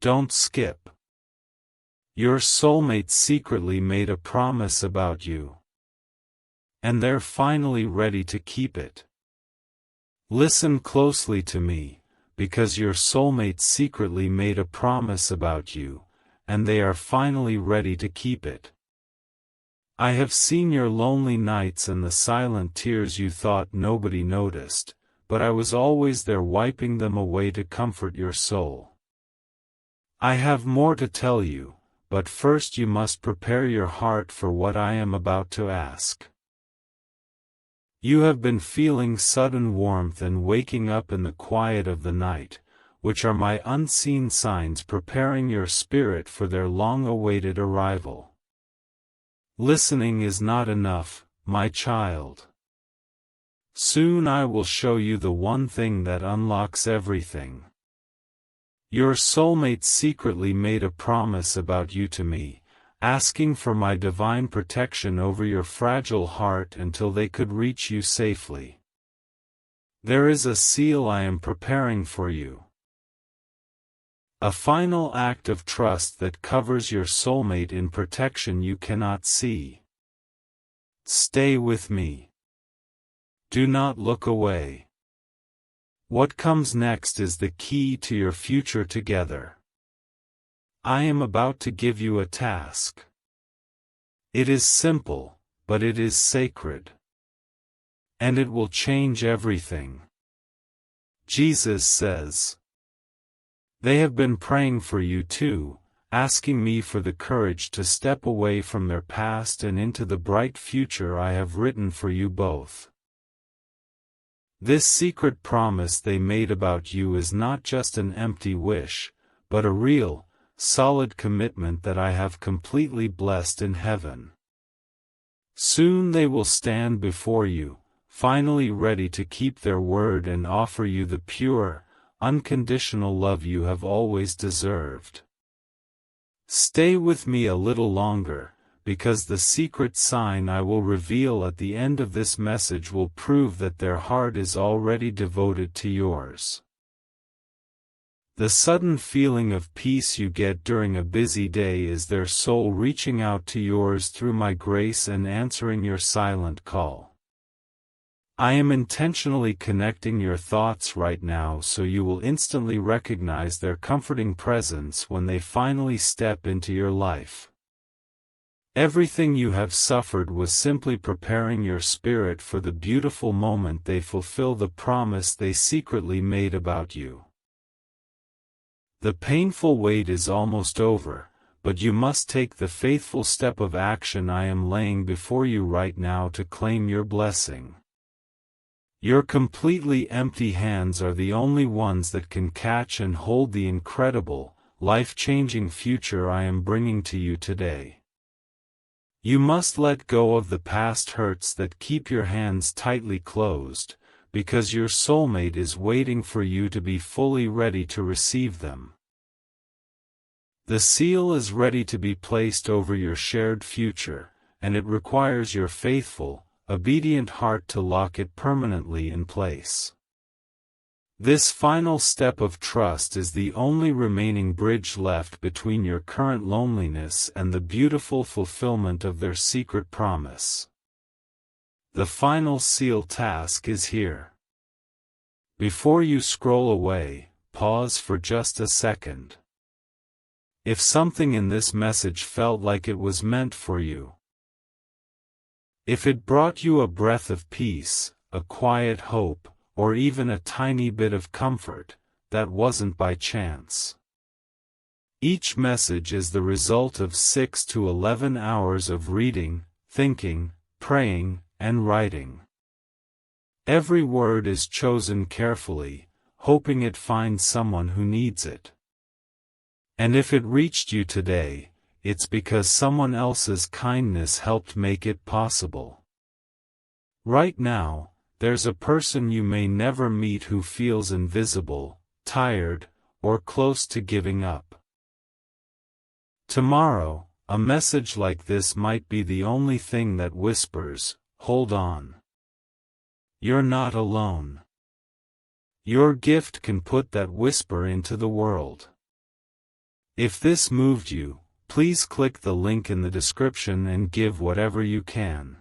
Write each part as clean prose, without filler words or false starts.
Don't skip. Your soulmate secretly made a promise about you. And they're finally ready to keep it. Listen closely to me, because your soulmate secretly made a promise about you, and they are finally ready to keep it. I have seen your lonely nights and the silent tears you thought nobody noticed, but I was always there wiping them away to comfort your soul. I have more to tell you, but first you must prepare your heart for what I am about to ask. You have been feeling sudden warmth and waking up in the quiet of the night, which are my unseen signs preparing your spirit for their long-awaited arrival. Listening is not enough, my child. Soon I will show you the one thing that unlocks everything. Your soulmate secretly made a promise about you to me, asking for my divine protection over your fragile heart until they could reach you safely. There is a seal I am preparing for you. A final act of trust that covers your soulmate in protection you cannot see. Stay with me. Do not look away. What comes next is the key to your future together. I am about to give you a task. It is simple, but it is sacred. And it will change everything. Jesus says, "They have been praying for you too, asking me for the courage to step away from their past and into the bright future I have written for you both." This secret promise they made about you is not just an empty wish, but a real, solid commitment that I have completely blessed in heaven. Soon they will stand before you, finally ready to keep their word and offer you the pure, unconditional love you have always deserved. Stay with me a little longer, because the secret sign I will reveal at the end of this message will prove that their heart is already devoted to yours. The sudden feeling of peace you get during a busy day is their soul reaching out to yours through my grace and answering your silent call. I am intentionally connecting your thoughts right now so you will instantly recognize their comforting presence when they finally step into your life. Everything you have suffered was simply preparing your spirit for the beautiful moment they fulfill the promise they secretly made about you. The painful wait is almost over, but you must take the faithful step of action I am laying before you right now to claim your blessing. Your completely empty hands are the only ones that can catch and hold the incredible, life-changing future I am bringing to you today. You must let go of the past hurts that keep your hands tightly closed, because your soulmate is waiting for you to be fully ready to receive them. The seal is ready to be placed over your shared future, and it requires your faithful, obedient heart to lock it permanently in place. This final step of trust is the only remaining bridge left between your current loneliness and the beautiful fulfillment of their secret promise. The final seal task is here. Before you scroll away, pause for just a second. If something in this message felt like it was meant for you, if it brought you a breath of peace, a quiet hope, or even a tiny bit of comfort, that wasn't by chance. Each message is the result of 6 to 11 hours of reading, thinking, praying, and writing. Every word is chosen carefully, hoping it finds someone who needs it. And if it reached you today, it's because someone else's kindness helped make it possible. Right now, there's a person you may never meet who feels invisible, tired, or close to giving up. Tomorrow, a message like this might be the only thing that whispers, "Hold on. You're not alone." Your gift can put that whisper into the world. If this moved you, please click the link in the description and give whatever you can.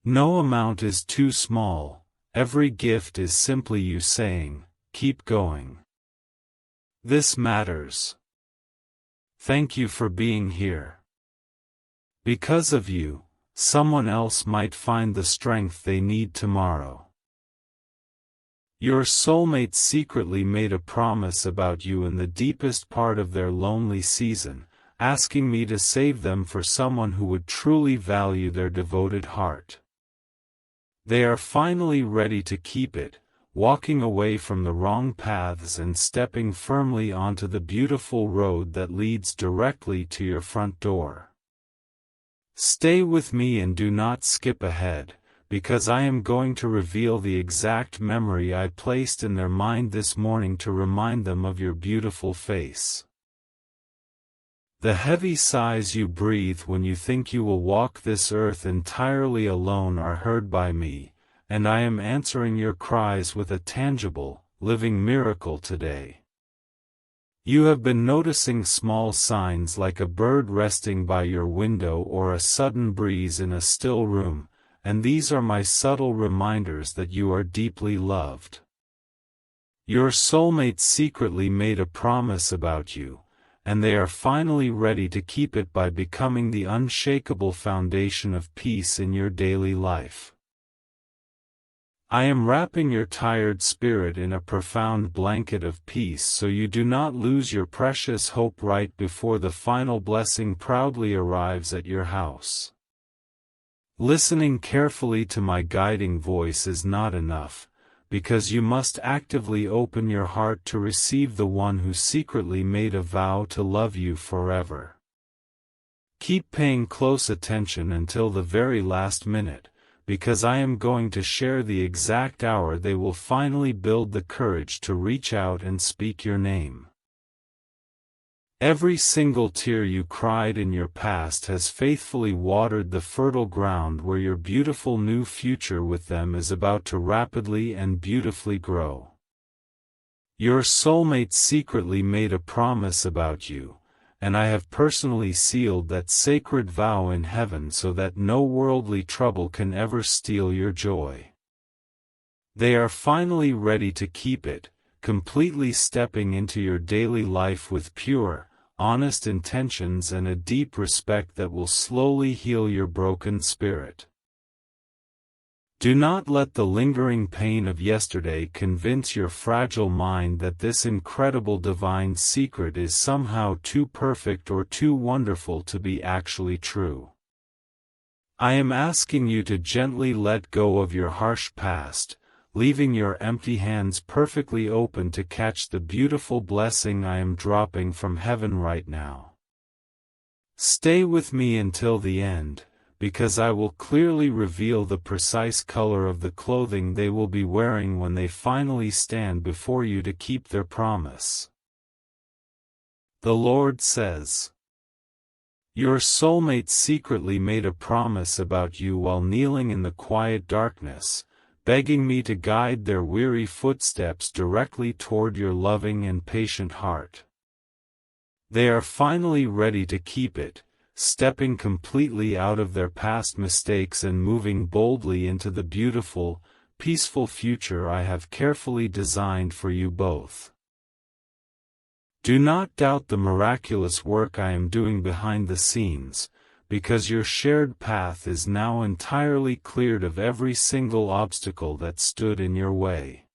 No amount is too small, every gift is simply you saying, "Keep going. This matters. Thank you for being here. Because of you, someone else might find the strength they need tomorrow." Your soulmate secretly made a promise about you in the deepest part of their lonely season, asking me to save them for someone who would truly value their devoted heart. They are finally ready to keep it, walking away from the wrong paths and stepping firmly onto the beautiful road that leads directly to your front door. Stay with me and do not skip ahead, because I am going to reveal the exact memory I placed in their mind this morning to remind them of your beautiful face. The heavy sighs you breathe when you think you will walk this earth entirely alone are heard by me, and I am answering your cries with a tangible, living miracle today. You have been noticing small signs like a bird resting by your window or a sudden breeze in a still room, and these are my subtle reminders that you are deeply loved. Your soulmate secretly made a promise about you, and they are finally ready to keep it by becoming the unshakable foundation of peace in your daily life. I am wrapping your tired spirit in a profound blanket of peace so you do not lose your precious hope right before the final blessing proudly arrives at your house. Listening carefully to my guiding voice is not enough, because you must actively open your heart to receive the one who secretly made a vow to love you forever. Keep paying close attention until the very last minute, because I am going to share the exact hour they will finally build the courage to reach out and speak your name. Every single tear you cried in your past has faithfully watered the fertile ground where your beautiful new future with them is about to rapidly and beautifully grow. Your soulmate secretly made a promise about you, and I have personally sealed that sacred vow in heaven so that no worldly trouble can ever steal your joy. They are finally ready to keep it, completely stepping into your daily life with pure, honest intentions and a deep respect that will slowly heal your broken spirit. Do not let the lingering pain of yesterday convince your fragile mind that this incredible divine secret is somehow too perfect or too wonderful to be actually true. I am asking you to gently let go of your harsh past, leaving your empty hands perfectly open to catch the beautiful blessing I am dropping from heaven right now. Stay with me until the end, because I will clearly reveal the precise color of the clothing they will be wearing when they finally stand before you to keep their promise. The Lord says, your soulmate secretly made a promise about you while kneeling in the quiet darkness, begging me to guide their weary footsteps directly toward your loving and patient heart. They are finally ready to keep it, stepping completely out of their past mistakes and moving boldly into the beautiful, peaceful future I have carefully designed for you both. Do not doubt the miraculous work I am doing behind the scenes, because your shared path is now entirely cleared of every single obstacle that stood in your way.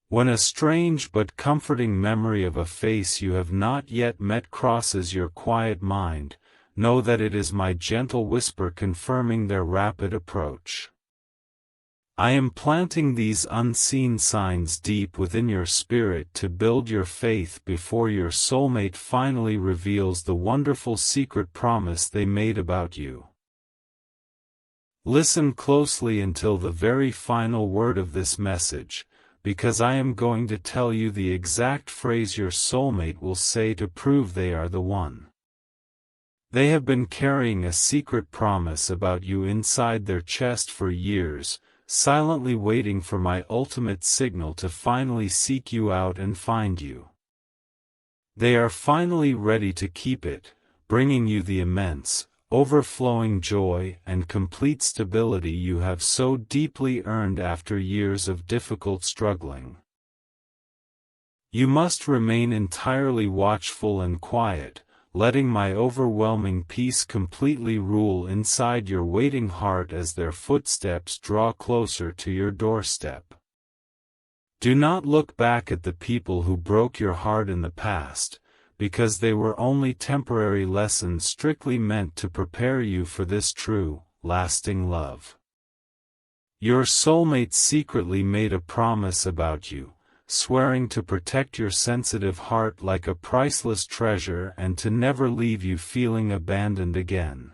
When a strange but comforting memory of a face you have not yet met crosses your quiet mind, know that it is my gentle whisper confirming their rapid approach. I am planting these unseen signs deep within your spirit to build your faith before your soulmate finally reveals the wonderful secret promise they made about you. Listen closely until the very final word of this message, because I am going to tell you the exact phrase your soulmate will say to prove they are the one. They have been carrying a secret promise about you inside their chest for years, silently waiting for my ultimate signal to finally seek you out and find you. They are finally ready to keep it, bringing you the immense, overflowing joy and complete stability you have so deeply earned after years of difficult struggling. You must remain entirely watchful and quiet, letting my overwhelming peace completely rule inside your waiting heart as their footsteps draw closer to your doorstep. Do not look back at the people who broke your heart in the past, because they were only temporary lessons strictly meant to prepare you for this true, lasting love. Your soulmate secretly made a promise about you, swearing to protect your sensitive heart like a priceless treasure and to never leave you feeling abandoned again.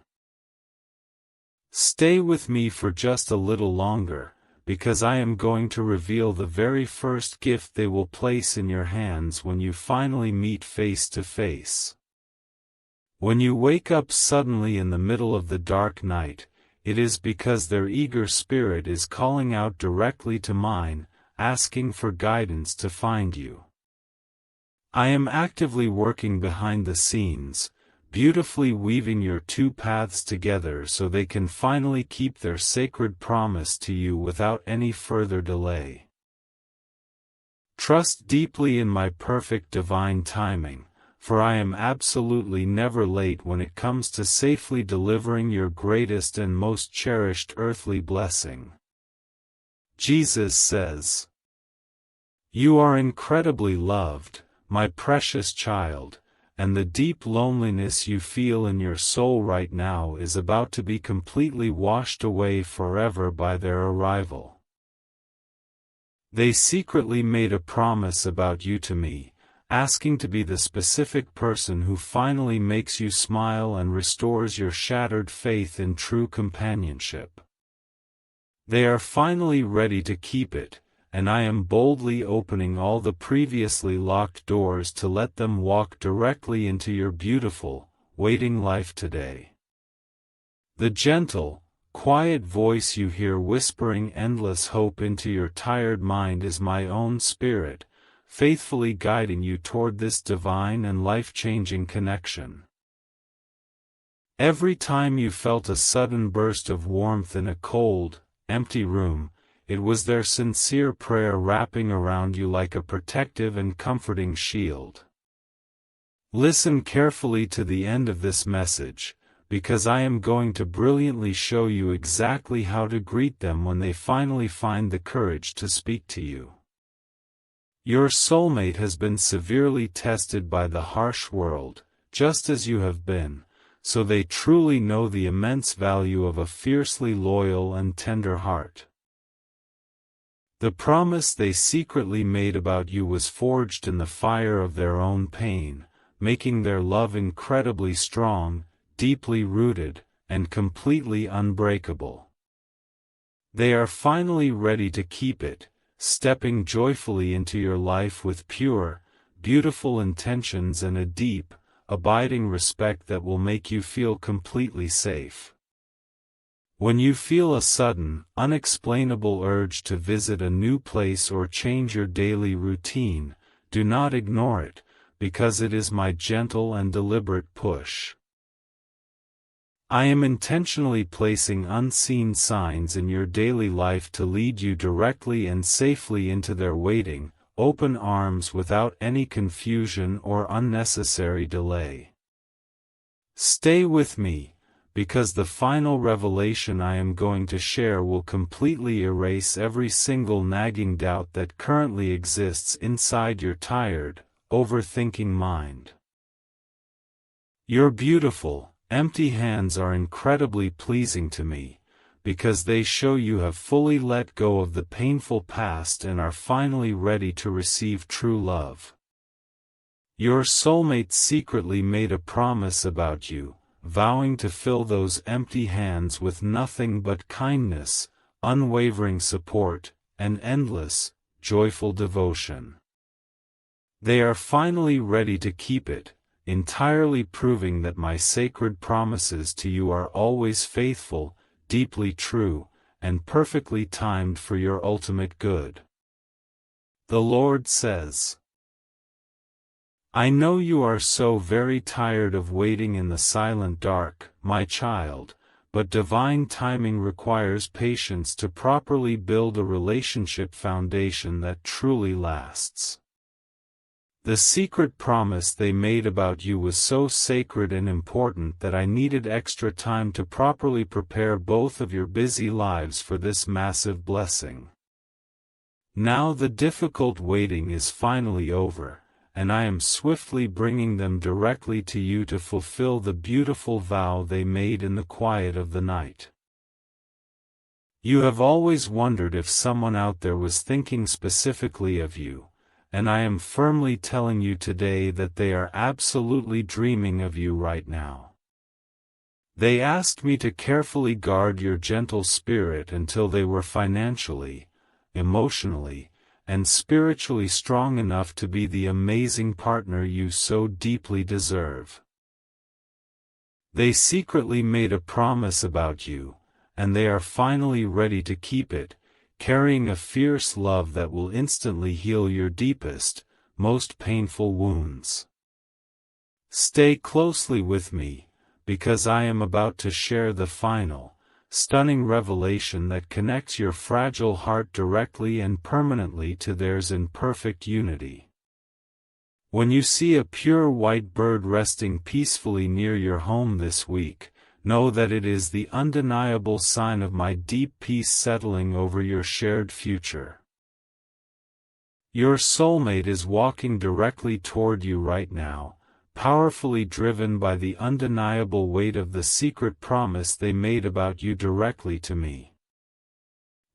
Stay with me for just a little longer, because I am going to reveal the very first gift they will place in your hands when you finally meet face to face. When you wake up suddenly in the middle of the dark night, it is because their eager spirit is calling out directly to mine, asking for guidance to find you. I am actively working behind the scenes, beautifully weaving your two paths together so they can finally keep their sacred promise to you without any further delay. Trust deeply in my perfect divine timing, for I am absolutely never late when it comes to safely delivering your greatest and most cherished earthly blessing. Jesus says, "You are incredibly loved, my precious child, and the deep loneliness you feel in your soul right now is about to be completely washed away forever by their arrival. They secretly made a promise about you to me, asking to be the specific person who finally makes you smile and restores your shattered faith in true companionship. They are finally ready to keep it, and I am boldly opening all the previously locked doors to let them walk directly into your beautiful, waiting life today." The gentle, quiet voice you hear whispering endless hope into your tired mind is my own spirit, faithfully guiding you toward this divine and life-changing connection. Every time you felt a sudden burst of warmth in a cold, empty room, it was their sincere prayer wrapping around you like a protective and comforting shield. Listen carefully to the end of this message, because I am going to brilliantly show you exactly how to greet them when they finally find the courage to speak to you. Your soulmate has been severely tested by the harsh world, just as you have been, so they truly know the immense value of a fiercely loyal and tender heart. The promise they secretly made about you was forged in the fire of their own pain, making their love incredibly strong, deeply rooted, and completely unbreakable. They are finally ready to keep it, stepping joyfully into your life with pure, beautiful intentions and a deep, abiding respect that will make you feel completely safe. When you feel a sudden, unexplainable urge to visit a new place or change your daily routine, do not ignore it, because it is my gentle and deliberate push. I am intentionally placing unseen signs in your daily life to lead you directly and safely into their waiting, open arms without any confusion or unnecessary delay. Stay with me, because the final revelation I am going to share will completely erase every single nagging doubt that currently exists inside your tired, overthinking mind. Your beautiful, empty hands are incredibly pleasing to me, because they show you have fully let go of the painful past and are finally ready to receive true love. Your soulmate secretly made a promise about you, vowing to fill those empty hands with nothing but kindness, unwavering support, and endless, joyful devotion. They are finally ready to keep it, entirely proving that my sacred promises to you are always faithful, deeply true, and perfectly timed for your ultimate good. The Lord says, I know you are so very tired of waiting in the silent dark, my child, but divine timing requires patience to properly build a relationship foundation that truly lasts. The secret promise they made about you was so sacred and important that I needed extra time to properly prepare both of your busy lives for this massive blessing. Now the difficult waiting is finally over, and I am swiftly bringing them directly to you to fulfill the beautiful vow they made in the quiet of the night. You have always wondered if someone out there was thinking specifically of you, and I am firmly telling you today that they are absolutely dreaming of you right now. They asked me to carefully guard your gentle spirit until they were financially, emotionally, and spiritually strong enough to be the amazing partner you so deeply deserve. They secretly made a promise about you, and they are finally ready to keep it, carrying a fierce love that will instantly heal your deepest, most painful wounds. Stay closely with me, because I am about to share the final, stunning revelation that connects your fragile heart directly and permanently to theirs in perfect unity. When you see a pure white bird resting peacefully near your home this week, know that it is the undeniable sign of my deep peace settling over your shared future. Your soulmate is walking directly toward you right now, powerfully driven by the undeniable weight of the secret promise they made about you directly to me.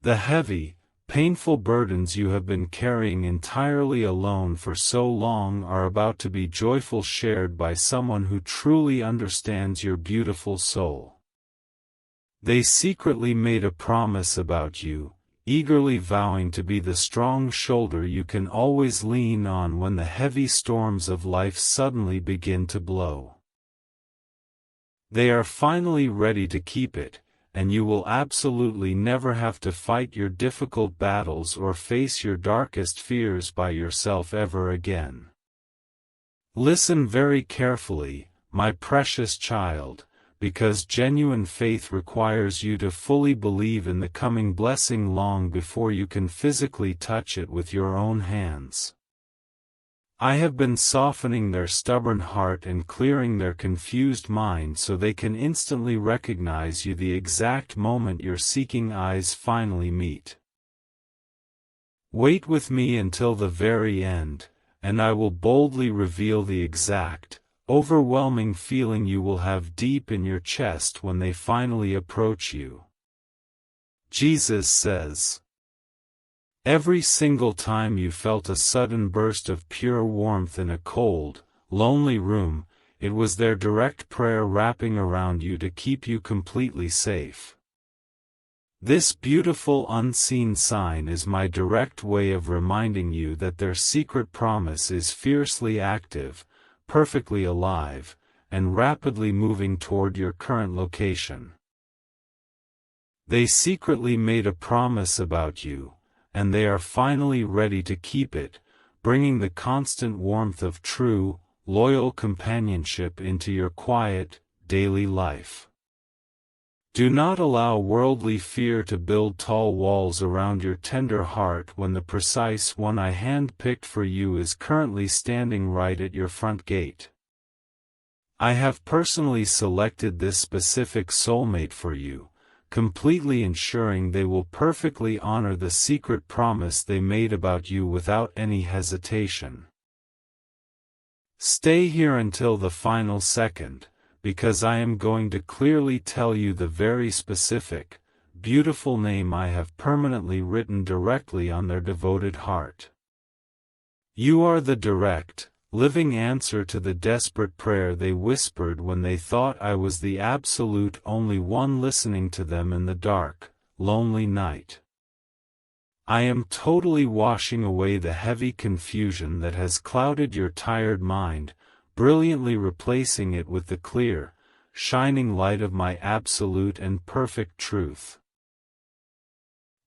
The heavy, painful burdens you have been carrying entirely alone for so long are about to be joyfully shared by someone who truly understands your beautiful soul. They secretly made a promise about you, eagerly vowing to be the strong shoulder you can always lean on when the heavy storms of life suddenly begin to blow. They are finally ready to keep it, and you will absolutely never have to fight your difficult battles or face your darkest fears by yourself ever again. Listen very carefully, my precious child, because genuine faith requires you to fully believe in the coming blessing long before you can physically touch it with your own hands. I have been softening their stubborn heart and clearing their confused mind so they can instantly recognize you the exact moment your seeking eyes finally meet. Wait with me until the very end, and I will boldly reveal the exact, overwhelming feeling you will have deep in your chest when they finally approach you. Jesus says, "Every single time you felt a sudden burst of pure warmth in a cold, lonely room, it was their direct prayer wrapping around you to keep you completely safe. This beautiful unseen sign is my direct way of reminding you that their secret promise is fiercely active, perfectly alive, and rapidly moving toward your current location. They secretly made a promise about you, and they are finally ready to keep it, bringing the constant warmth of true, loyal companionship into your quiet, daily life. Do not allow worldly fear to build tall walls around your tender heart when the precise one I hand-picked for you is currently standing right at your front gate. I have personally selected this specific soulmate for you, completely ensuring they will perfectly honor the secret promise they made about you without any hesitation. Stay here until the final second, because I am going to clearly tell you the very specific, beautiful name I have permanently written directly on their devoted heart. You are the direct, living answer to the desperate prayer they whispered when they thought I was the absolute only one listening to them in the dark, lonely night. I am totally washing away the heavy confusion that has clouded your tired mind, brilliantly replacing it with the clear, shining light of my absolute and perfect truth.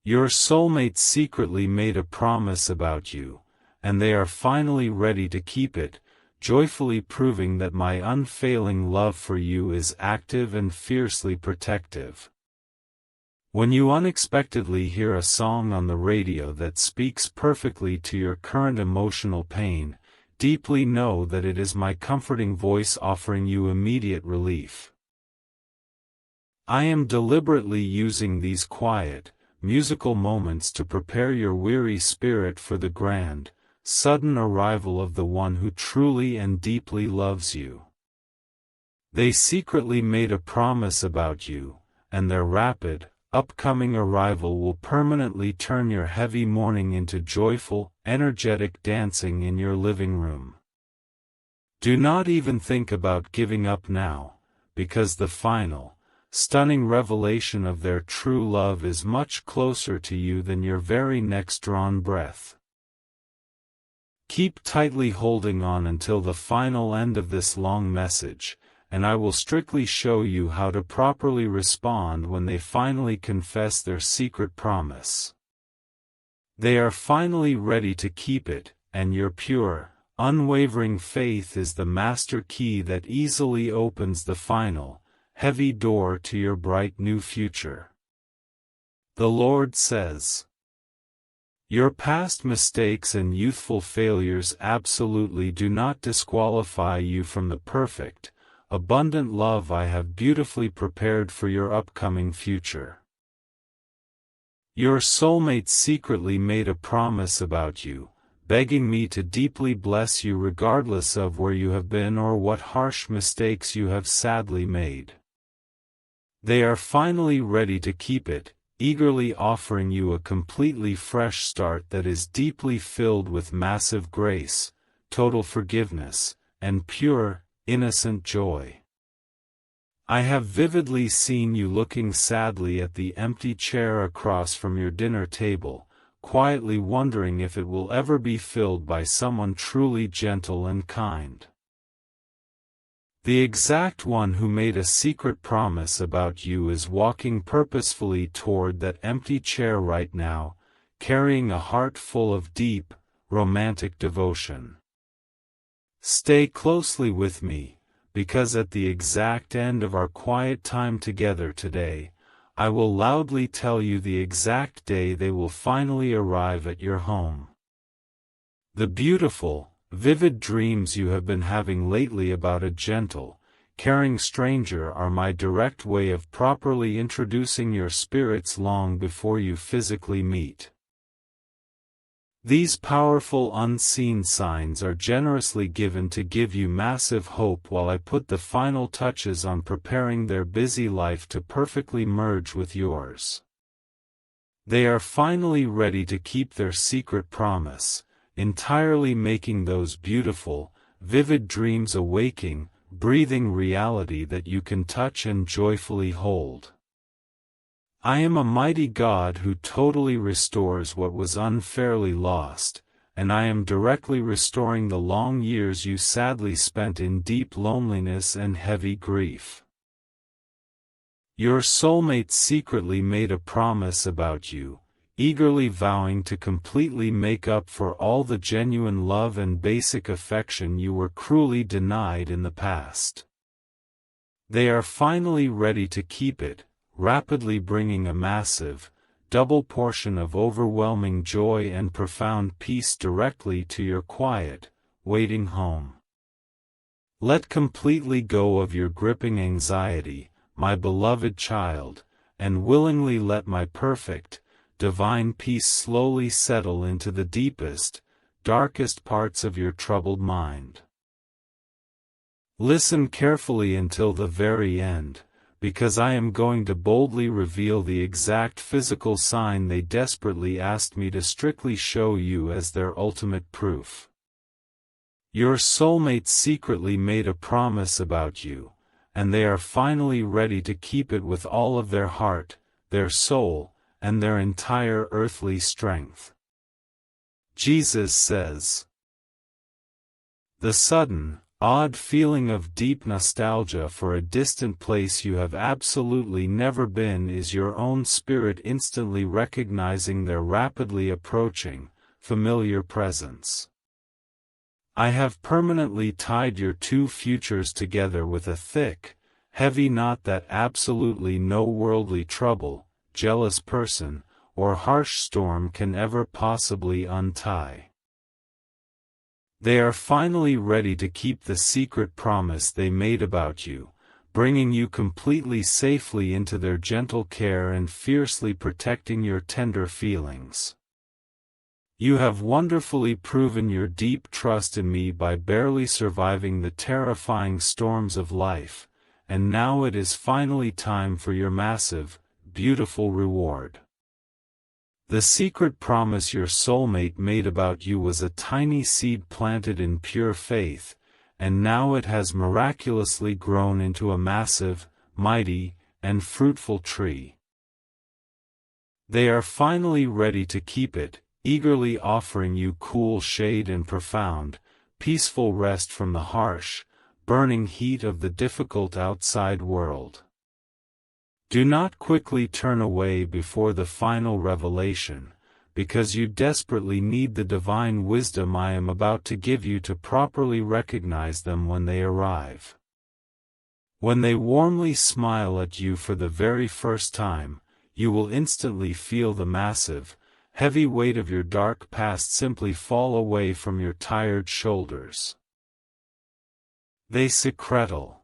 Your soulmate secretly made a promise about you, and they are finally ready to keep it, joyfully proving that my unfailing love for you is active and fiercely protective. When you unexpectedly hear a song on the radio that speaks perfectly to your current emotional pain, deeply know that it is my comforting voice offering you immediate relief. I am deliberately using these quiet, musical moments to prepare your weary spirit for the grand, sudden arrival of the one who truly and deeply loves you. They secretly made a promise about you, and their rapid, upcoming arrival will permanently turn your heavy morning into joyful, energetic dancing in your living room. Do not even think about giving up now, because the final, stunning revelation of their true love is much closer to you than your very next drawn breath. Keep tightly holding on until the final end of this long message, and I will strictly show you how to properly respond when they finally confess their secret promise. They are finally ready to keep it, and your pure, unwavering faith is the master key that easily opens the final, heavy door to your bright new future. The Lord says, your past mistakes and youthful failures absolutely do not disqualify you from the perfect, abundant love I have beautifully prepared for your upcoming future. Your soulmate secretly made a promise about you, begging me to deeply bless you regardless of where you have been or what harsh mistakes you have sadly made. They are finally ready to keep it, eagerly offering you a completely fresh start that is deeply filled with massive grace, total forgiveness, and pure, innocent joy. I have vividly seen you looking sadly at the empty chair across from your dinner table, quietly wondering if it will ever be filled by someone truly gentle and kind. The exact one who made a secret promise about you is walking purposefully toward that empty chair right now, carrying a heart full of deep, romantic devotion. Stay closely with me, because at the exact end of our quiet time together today, I will loudly tell you the exact day they will finally arrive at your home. The beautiful, vivid dreams you have been having lately about a gentle, caring stranger are my direct way of properly introducing your spirits long before you physically meet. These powerful unseen signs are generously given to give you massive hope while I put the final touches on preparing their busy life to perfectly merge with yours. They are finally ready to keep their secret promise, entirely making those beautiful, vivid dreams a waking, breathing reality that you can touch and joyfully hold. I am a mighty God who totally restores what was unfairly lost, and I am directly restoring the long years you sadly spent in deep loneliness and heavy grief. Your soulmate secretly made a promise about you, eagerly vowing to completely make up for all the genuine love and basic affection you were cruelly denied in the past. They are finally ready to keep it, rapidly bringing a massive, double portion of overwhelming joy and profound peace directly to your quiet, waiting home. Let completely go of your gripping anxiety, my beloved child, and willingly let my perfect, divine peace slowly settle into the deepest, darkest parts of your troubled mind. Listen carefully until the very end, because I am going to boldly reveal the exact physical sign they desperately asked me to strictly show you as their ultimate proof. Your soulmate secretly made a promise about you, and they are finally ready to keep it with all of their heart, their soul, and their entire earthly strength. Jesus says, the sudden, odd feeling of deep nostalgia for a distant place you have absolutely never been is your own spirit instantly recognizing their rapidly approaching, familiar presence. I have permanently tied your two futures together with a thick, heavy knot that absolutely no worldly trouble, jealous person, or harsh storm can ever possibly untie. They are finally ready to keep the secret promise they made about you, bringing you completely safely into their gentle care and fiercely protecting your tender feelings. You have wonderfully proven your deep trust in me by barely surviving the terrifying storms of life, and now it is finally time for your massive, beautiful reward. The secret promise your soulmate made about you was a tiny seed planted in pure faith, and now it has miraculously grown into a massive, mighty, and fruitful tree. They are finally ready to keep it, eagerly offering you cool shade and profound, peaceful rest from the harsh, burning heat of the difficult outside world. Do not quickly turn away before the final revelation, because you desperately need the divine wisdom I am about to give you to properly recognize them when they arrive. When they warmly smile at you for the very first time, you will instantly feel the massive, heavy weight of your dark past simply fall away from your tired shoulders. They secretal.